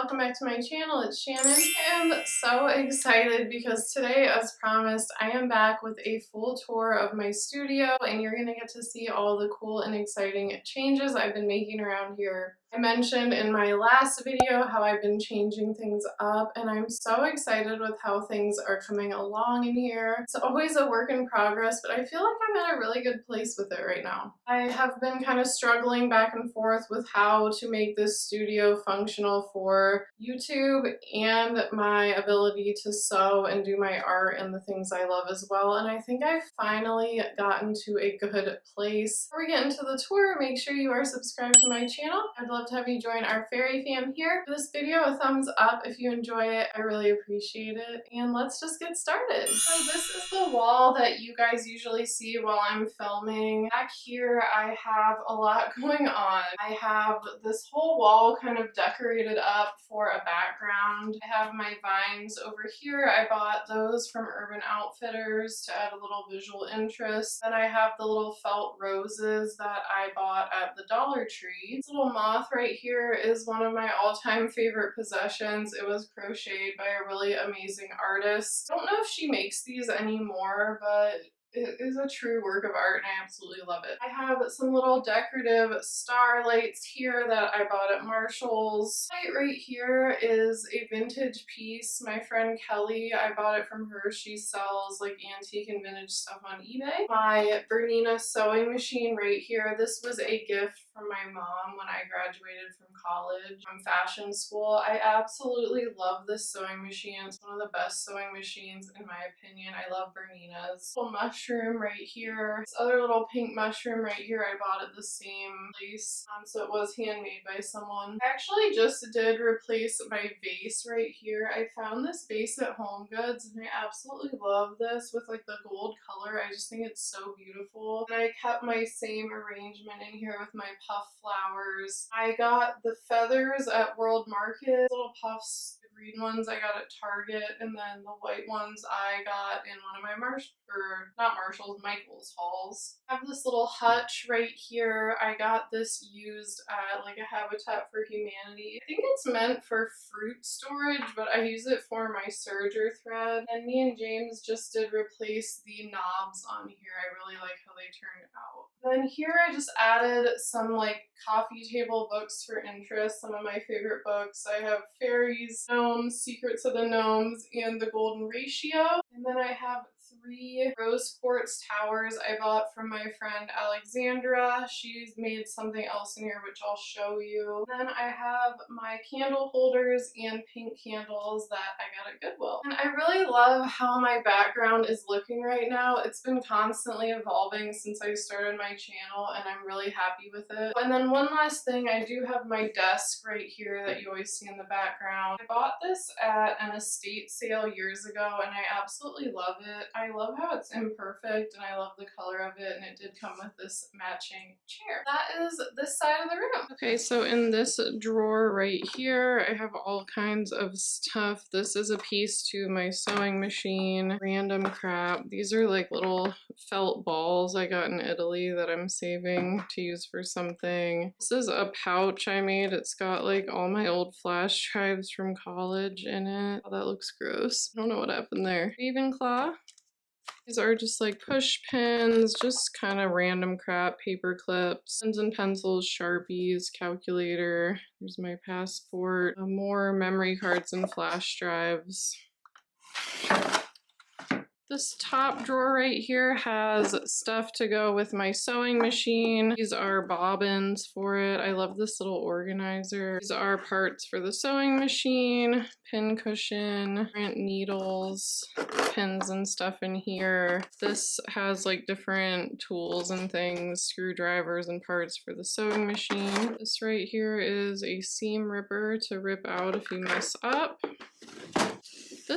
welcome back to my channel. It's Shannon. I am so excited because today, as promised, I am back with a full tour of my studio and you're gonna get to see all the cool and exciting changes I've been making around here. I mentioned in my last video how I've been changing things up and I'm so excited with how things are coming along in here. It's always a work in progress, but I feel like I'm at a really good place with it right now. I have been kind of struggling back and forth with how to make this studio functional for YouTube and my ability to sew and do my art and the things I love as well. And I think I've finally gotten to a good place. Before we get into the tour, make sure you are subscribed to my channel. I'd love to have you join our fairy fam here. Give this video a thumbs up if you enjoy it. I really appreciate it. And let's just get started. So this is the wall that you guys usually see while I'm filming. Back here I have a lot going on. I have this whole wall kind of decorated up for a background. I have my vines over here. I bought those from Urban Outfitters to add a little visual interest. Then I have the little felt roses that I bought at the Dollar Tree. This little moth right here is one of my all-time favorite possessions. It was crocheted by a really amazing artist. I don't know if she makes these anymore, but it is a true work of art and I absolutely love it. I have some little decorative star lights here that I bought at Marshall's. Light right here is a vintage piece. My friend Kelly, I bought it from her. She sells like antique and vintage stuff on eBay. My Bernina sewing machine right here. This was a gift from my mom when I graduated from college, from fashion school. I absolutely love this sewing machine. It's one of the best sewing machines in my opinion. I love Bernina's. Little mushroom right here. This other little pink mushroom right here I bought at the same place. So it was handmade by someone. I actually just did replace my vase right here. I found this vase at Home Goods and I absolutely love this with like the gold color. I just think it's so beautiful. And I kept my same arrangement in here with my puff flowers. I got the feathers at World Market. Little puffs. The green ones I got at Target and then the white ones I got in one of my Michael's hauls. I have this little hutch right here. I got this used at like a Habitat for Humanity. I think it's meant for fruit storage, but I use it for my serger thread. And me and James just did replace the knobs on here. I really like how they turned out. Then here I just added some like coffee table books for interest, some of my favorite books. I have Fairies, Gnomes, Secrets of the Gnomes, and The Golden Ratio. And then I have 3 rose quartz towers I bought from my friend Alexandra. She's made something else in here which I'll show you. Then I have my candle holders and pink candles that I got at Goodwill. And I really love how my background is looking right now. It's been constantly evolving since I started my channel and I'm really happy with it. And then one last thing, I do have my desk right here that you always see in the background. I bought this at an estate sale years ago and I absolutely love it. I love how it's imperfect and I love the color of it and it did come with this matching chair. That is this side of the room. Okay, so in this drawer right here, I have all kinds of stuff. This is a piece to my sewing machine, random crap. These are like little felt balls I got in Italy that I'm saving to use for something. This is a pouch I made. It's got like all my old flash drives from college in it. Oh, that looks gross. I don't know what happened there. Ravenclaw. These are just like push pins, just kind of random crap, paper clips, pens and pencils, Sharpies, calculator. There's my passport, more memory cards and flash drives. This top drawer right here has stuff to go with my sewing machine. These are bobbins for it. I love this little organizer. These are parts for the sewing machine, pin cushion, print needles, pins and stuff in here. This has like different tools and things, screwdrivers and parts for the sewing machine. This right here is a seam ripper to rip out if you mess up.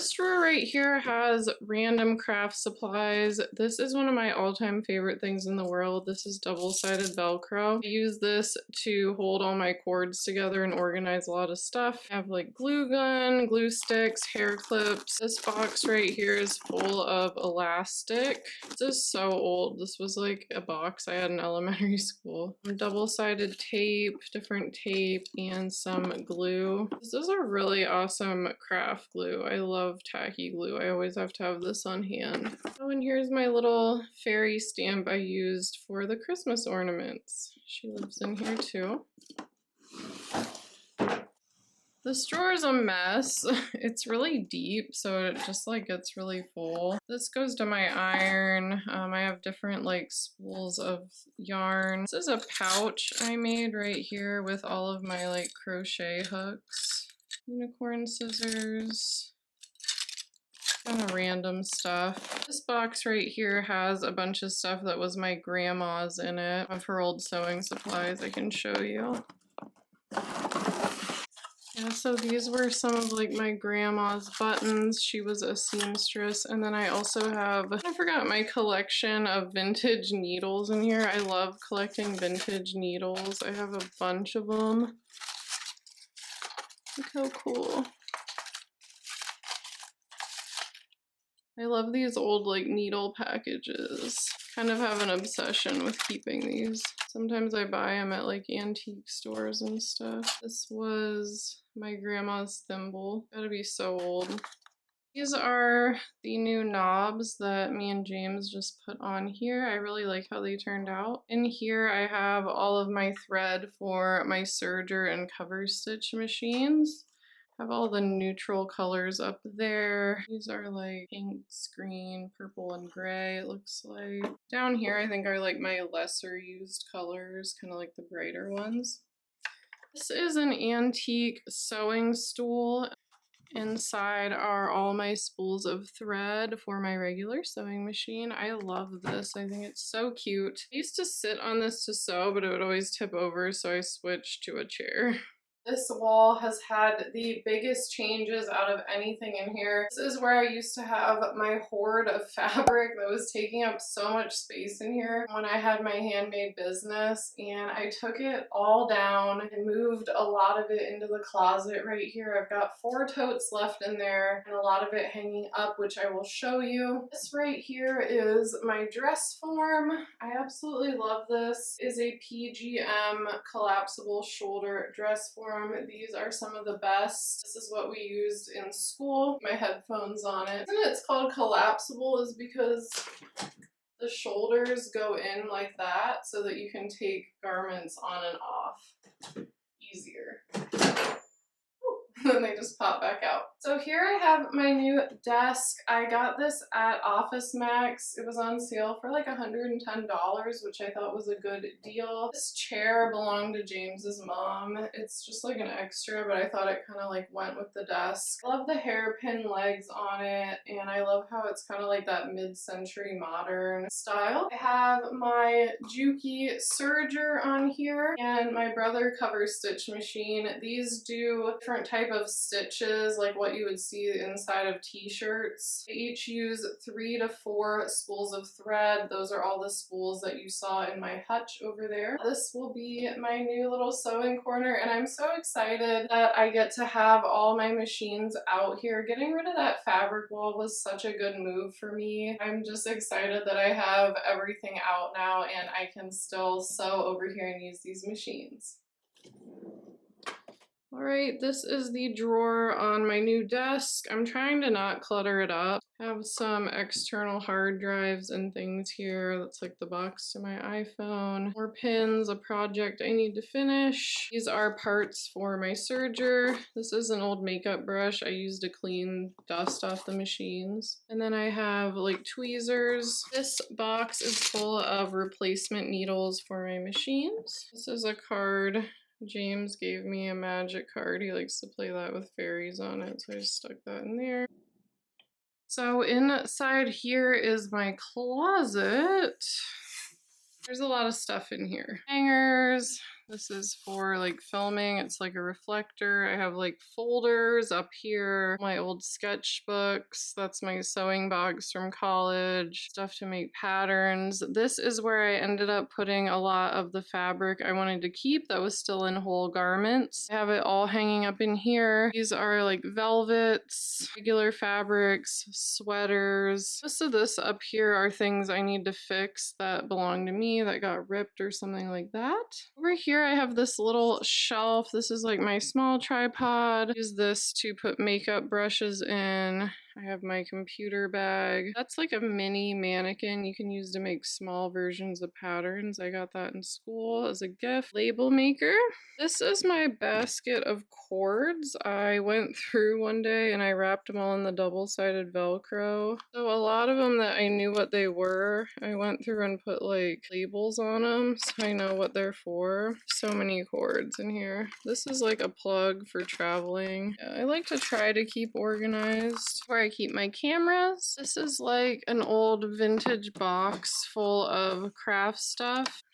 This drawer right here has random craft supplies. This is one of my all-time favorite things in the world. This is double-sided Velcro. I use this to hold all my cords together and organize a lot of stuff. I have like glue gun, glue sticks, hair clips. This box right here is full of elastic. This is so old. This was like a box I had in elementary school. Double-sided tape, different tape, and some glue. This is a really awesome craft glue. I love tacky glue. I always have to have this on hand. Oh, and here's my little fairy stamp I used for the Christmas ornaments. She lives in here too. This drawer is a mess. It's really deep, so it just like gets really full. This goes to my iron. I have different like spools of yarn. This is a pouch I made right here with all of my like crochet hooks. Unicorn scissors. Kind of random stuff. This box right here has a bunch of stuff that was my grandma's in it, of her old sewing supplies I can show you. Yeah, so these were some of like my grandma's buttons. She was a seamstress. And then I also have, I forgot my collection of vintage needles in here. I love collecting vintage needles. I have a bunch of them. Look how cool. I love these old like needle packages. Kind of have an obsession with keeping these. Sometimes I buy them at like antique stores and stuff. This was my grandma's thimble. Gotta be so old. These are the new knobs that me and James just put on here. I really like how they turned out. In here I have all of my thread for my serger and cover stitch machines. Have all the neutral colors up there. These are like pinks, green, purple, and gray, it looks like. Down here I think are like my lesser used colors, kind of like the brighter ones. This is an antique sewing stool. Inside are all my spools of thread for my regular sewing machine. I love this. I think it's so cute. I used to sit on this to sew, but it would always tip over, so I switched to a chair. This wall has had the biggest changes out of anything in here. This is where I used to have my hoard of fabric that was taking up so much space in here when I had my handmade business, and I took it all down and moved a lot of it into the closet right here. I've got 4 totes left in there and a lot of it hanging up, which I will show you. This right here is my dress form. I absolutely love this. It is a PGM collapsible shoulder dress form. These are some of the best. This is what we used in school. My headphones on it. The reason it's called collapsible is because the shoulders go in like that so that you can take garments on and off easier. Then they just pop back out. So here I have my new desk. I got this at Maxx. It was on sale for like $110, which I thought was a good deal. This chair belonged to James's mom. It's just like an extra, but I thought it kind of like went with the desk. I love the hairpin legs on it, and I love how it's kind of like that mid-century modern style. I have my Juki serger on here and my brother cover stitch machine. These do different type of stitches like what you would see inside of t-shirts. They each use 3 to 4 spools of thread. Those are all the spools that you saw in my hutch over there. This will be my new little sewing corner, and I'm so excited that I get to have all my machines out here. Getting rid of that fabric wall was such a good move for me. I'm just excited that I have everything out now and I can still sew over here and use these machines. Alright, this is the drawer on my new desk. I'm trying to not clutter it up. I have some external hard drives and things here. That's like the box to my iPhone. More pins, a project I need to finish. These are parts for my serger. This is an old makeup brush I used to clean dust off the machines. And then I have like tweezers. This box is full of replacement needles for my machines. This is a card. James gave me a magic card. He likes to play that with fairies on it, so I just stuck that in there. So inside here is my closet. There's a lot of stuff in here. Hangers, This is for like filming. It's like a reflector. I have like folders up here, my old sketchbooks. That's my sewing box from college, stuff to make patterns. This is where I ended up putting a lot of the fabric I wanted to keep that was still in whole garments. I have it all hanging up in here. These are like velvets, regular fabrics, sweaters. Most of this up here are things I need to fix that belong to me that got ripped or something like that. Over here I have this little shelf. This is like my small tripod. Use this to put makeup brushes in. I have my computer bag. That's like a mini mannequin you can use to make small versions of patterns. I got that in school as a gift. Label maker. This is my basket of cords. I went through one day and I wrapped them all in the double-sided Velcro. So a lot of them that I knew what they were, I went through and put like labels on them so I know what they're for. So many cords in here. This is like a plug for traveling. Yeah, I like to try to keep organized. Where I keep my cameras. This is like an old vintage box full of craft stuff.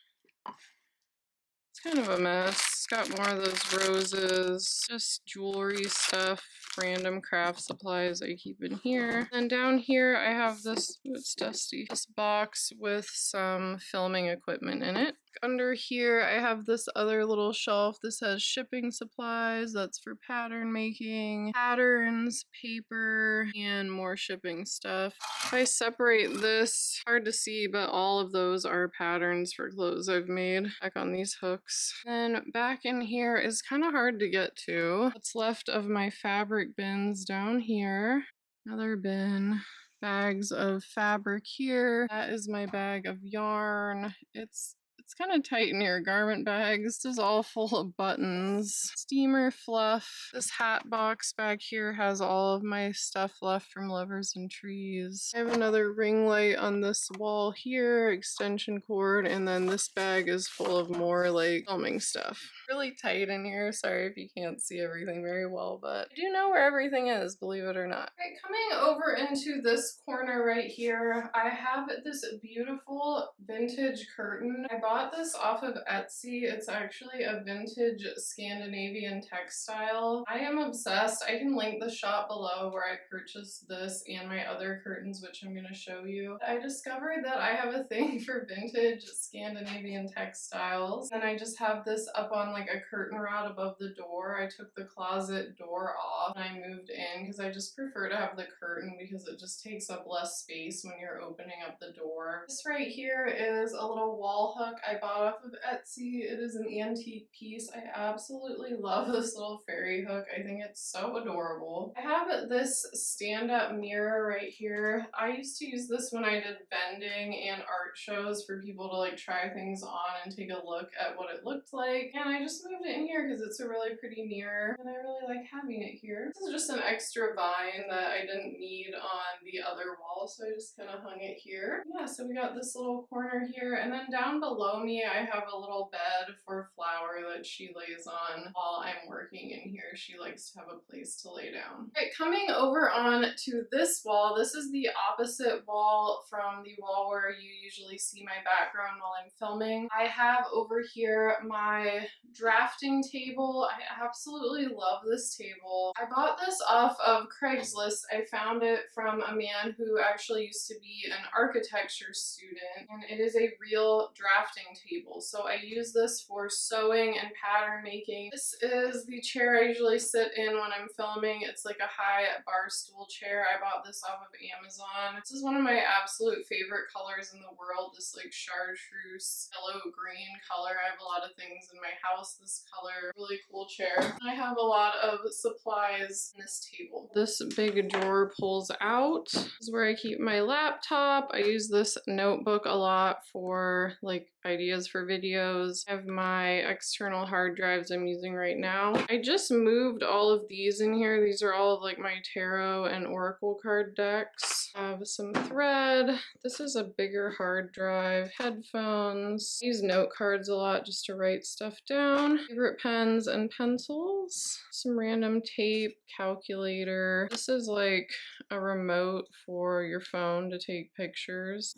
It's kind of a mess. It's got more of those roses, just jewelry stuff, random craft supplies I keep in here. And down here I have this, it's dusty, this box with some filming equipment in it. Under here I have this other little shelf. This has shipping supplies. That's for pattern making, patterns, paper, and more shipping stuff. If I separate this, hard to see, but all of those are patterns for clothes I've made back on these hooks. Then back in here is kind of hard to get to. What's left of my fabric bins down here. Another bin. Bags of fabric here. That is my bag of yarn. It's kind of tight in here. Garment bags. This is all full of buttons. Steamer fluff. This hat box back here has all of my stuff left from Lovers and Trees. I have another ring light on this wall here, extension cord, and then this bag is full of more like filming stuff. Really tight in here. Sorry if you can't see everything very well, but I do know where everything is, believe it or not. Right, coming over into this corner right here, I have this beautiful vintage curtain. I bought this off of Etsy. It's actually a vintage Scandinavian textile. I am obsessed. I can link the shop below where I purchased this and my other curtains, which I'm going to show you. I discovered that I have a thing for vintage Scandinavian textiles, and I just have this up on like a curtain rod above the door. I took the closet door off and I moved in because I just prefer to have the curtain because it just takes up less space when you're opening up the door. This right here is a little wall hook I bought off of Etsy. It is an antique piece. I absolutely love this little fairy hook. I think it's so adorable. I have this stand-up mirror right here. I used to use this when I did vending and art shows for people to like try things on and take a look at what it looked like. And I just moved it in here because it's a really pretty mirror and I really like having it here. This is just an extra vine that I didn't need on the other wall, so I just kind of hung it here. Yeah, so we got this little corner here, and then down below me I have a little bed for Flower that she lays on while I'm working in here. She likes to have a place to lay down. Right, coming over on to this wall, this is the opposite wall from the wall where you usually see my background while I'm filming. I have over here my drafting table. I absolutely love this table. I bought this off of Craigslist. I found it from a man who actually used to be an architecture student, and it is a real drafting table. So I use this for sewing and pattern making. This is the chair I usually sit in when I'm filming. It's like a high bar stool chair. I bought this off of Amazon. This is one of my absolute favorite colors in the world, this like chartreuse yellow green color. I have a lot of things in my house this color. Really cool chair. I have a lot of supplies in this table. This big drawer pulls out. This is where I keep my laptop. I use this notebook a lot for like ideas for videos. I have my external hard drives I'm using right now. I just moved all of these in here. These are all of like my tarot and oracle card decks. I have some thread. This is a bigger hard drive. Headphones. I use note cards a lot just to write stuff down. Favorite pens and pencils. Some random tape, calculator. This is like a remote for your phone to take pictures.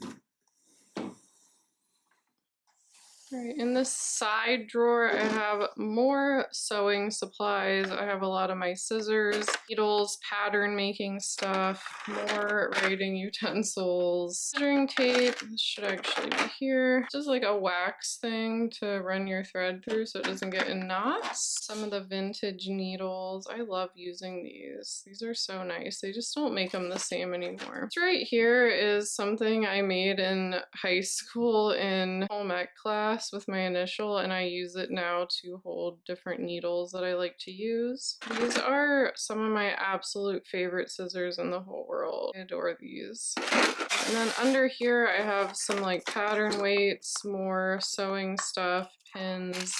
Alright, in this side drawer I have more sewing supplies. I have a lot of my scissors, needles, pattern making stuff, more writing utensils, measuring tape. This should actually be here. This is like a wax thing to run your thread through so it doesn't get in knots. Some of the vintage needles. I love using these. These are so nice. They just don't make them the same anymore. This right here is something I made in high school in home ec class with my initial, and I use it now to hold different needles that I like to use. These are some of my absolute favorite scissors in the whole world. I adore these. And then under here I have some like pattern weights, more sewing stuff, pins,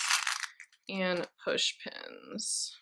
and push pins.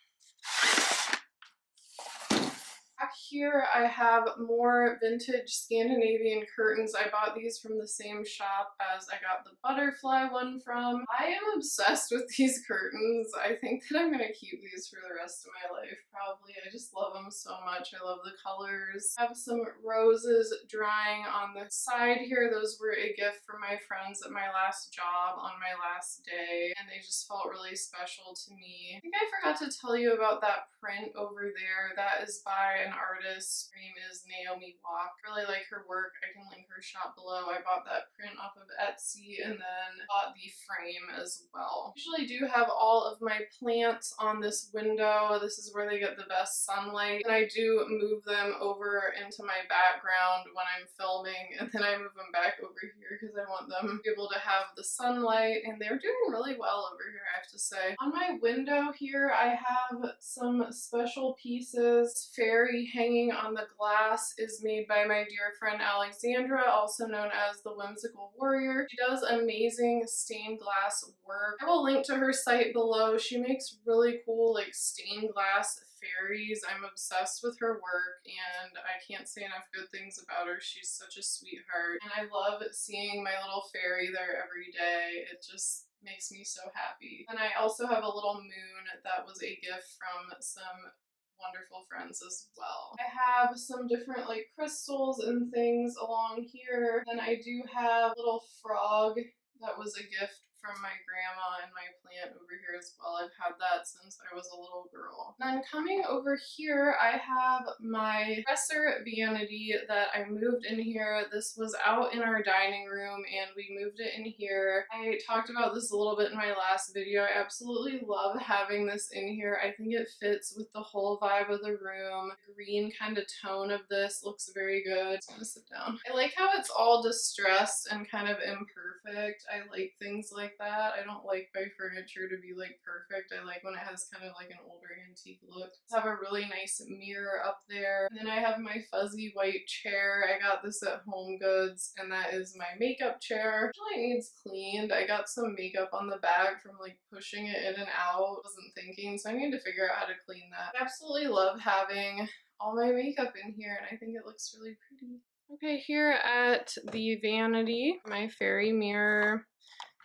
Back here I have more vintage Scandinavian curtains. I bought these from the same shop as I got the butterfly one from. I am obsessed with these curtains. I think that I'm gonna keep these for the rest of my life, probably. I just love them so much. I love the colors. I have some roses drying on the side here. Those were a gift from my friends at my last job on my last day, and they just felt really special to me. I think I forgot to tell you about that print over there. That is by an artist. Her name is Naomi Walk. Really like her work. I can link her shop below. I bought that print off of Etsy and then bought the frame as well. I usually do have all of my plants on this window. This is where they get the best sunlight, and I do move them over into my background when I'm filming, and then I move them back over here because I want them to be able to have the sunlight, and they're doing really well over here, I have to say. On my window here I have some special pieces. Fairy hanging on the glass is made by my dear friend Alexandra, also known as the Whimsical Warrior. She does amazing stained glass work. I will link to her site below. She makes really cool like stained glass fairies. I'm obsessed with her work and I can't say enough good things about her. She's such a sweetheart and I love seeing my little fairy there every day. It just makes me so happy. And I also have a little moon that was a gift from some wonderful friends as well. I have some different like crystals and things along here. Then I do have a little frog that was a gift from my grandma and my plant over here as well. I've had that since I was a little girl. Then coming over here, I have my dresser vanity that I moved in here. This was out in our dining room and we moved it in here. I talked about this a little bit in my last video. I absolutely love having this in here. I think it fits with the whole vibe of the room. The green kind of tone of this looks very good. I'm gonna sit down. I like how it's all distressed and kind of imperfect. I like things like that. I don't like my furniture to be like perfect. I like when it has kind of like an older antique look. I have a really nice mirror up there. And then I have my fuzzy white chair. I got this at Home Goods and that is my makeup chair. It really needs cleaned. I got some makeup on the back from like pushing it in and out. Wasn't thinking, so I need to figure out how to clean that. I absolutely love having all my makeup in here and I think it looks really pretty. Okay, here at the vanity, my fairy mirror.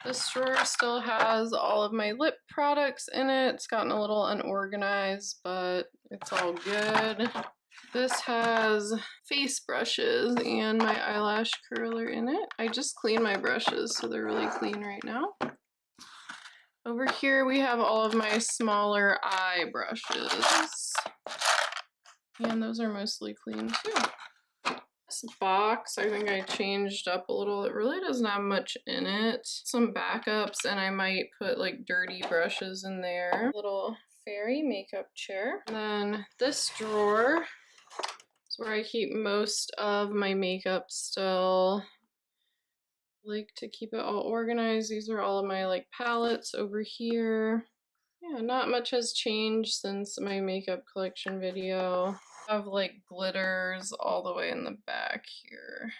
This drawer still has all of my lip products in it. It's gotten a little unorganized, but it's all good. This has face brushes and my eyelash curler in it. I just cleaned my brushes, so they're really clean right now. Over here we have all of my smaller eye brushes. And those are mostly clean too. This box, I think I changed up a little. It really doesn't have much in it. Some backups, and I might put like dirty brushes in there. Little fairy makeup chair. And then this drawer is where I keep most of my makeup still. I like to keep it all organized. These are all of my like palettes over here. Yeah, not much has changed since my makeup collection video. I have like glitters all the way in the back here.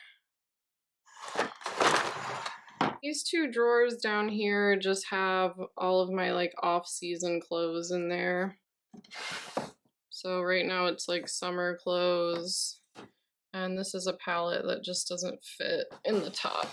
These two drawers down here just have all of my like off-season clothes in there. So right now it's like summer clothes. And this is a palette that just doesn't fit in the top.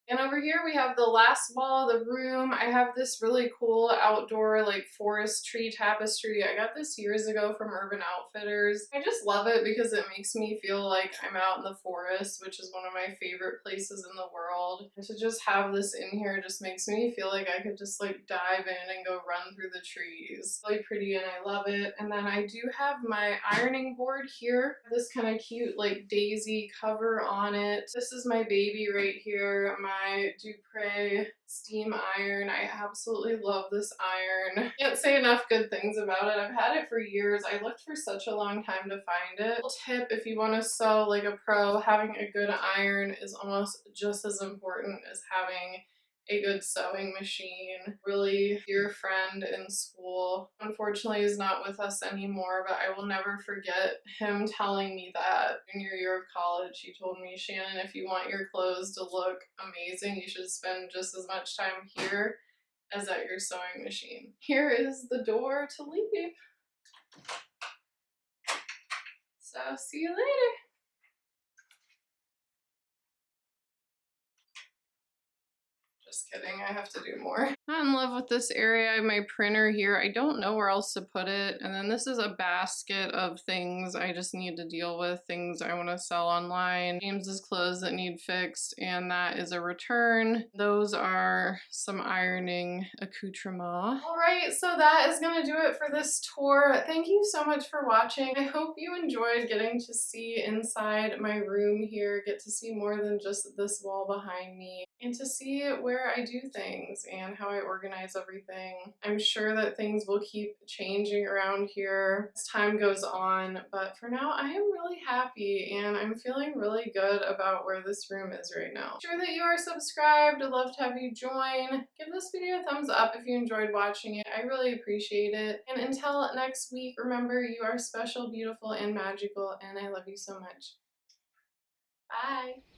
And over here we have the last wall of the room. I have this really cool outdoor like forest tree tapestry. I got this years ago from Urban Outfitters. I just love it because it makes me feel like I'm out in the forest, which is one of my favorite places in the world. And to just have this in here just makes me feel like I could just like dive in and go run through the trees. Really pretty and I love it. And then I do have my ironing board here. This kind of cute like daisy cover on it. This is my baby right here, my Dupre steam iron. I absolutely love this iron. Can't say enough good things about it. I've had it for years. I looked for such a long time to find it. Little tip, if you want to sew like a pro, having a good iron is almost just as important as having a good sewing machine. Really dear friend in school. Unfortunately, is not with us anymore, but I will never forget him telling me that junior year of college. He told me, Shannon, if you want your clothes to look amazing, you should spend just as much time here as at your sewing machine. Here is the door to leave. So see you later. Just kidding, I have to do more. I'm in love with this area. I have my printer here. I don't know where else to put it. And then this is a basket of things I just need to deal with, things I want to sell online. James's clothes that need fixed, and that is a return. Those are some ironing accoutrements. All right, so that is gonna do it for this tour. Thank you so much for watching. I hope you enjoyed getting to see inside my room here, get to see more than just this wall behind me, and to see where I do things and how I organize everything. I'm sure that things will keep changing around here as time goes on, but for now I am really happy and I'm feeling really good about where this room is right now. Make sure that you are subscribed. I'd love to have you join. Give this video a thumbs up if you enjoyed watching it. I really appreciate it. And until next week, remember you are special, beautiful, and magical, and I love you so much. Bye!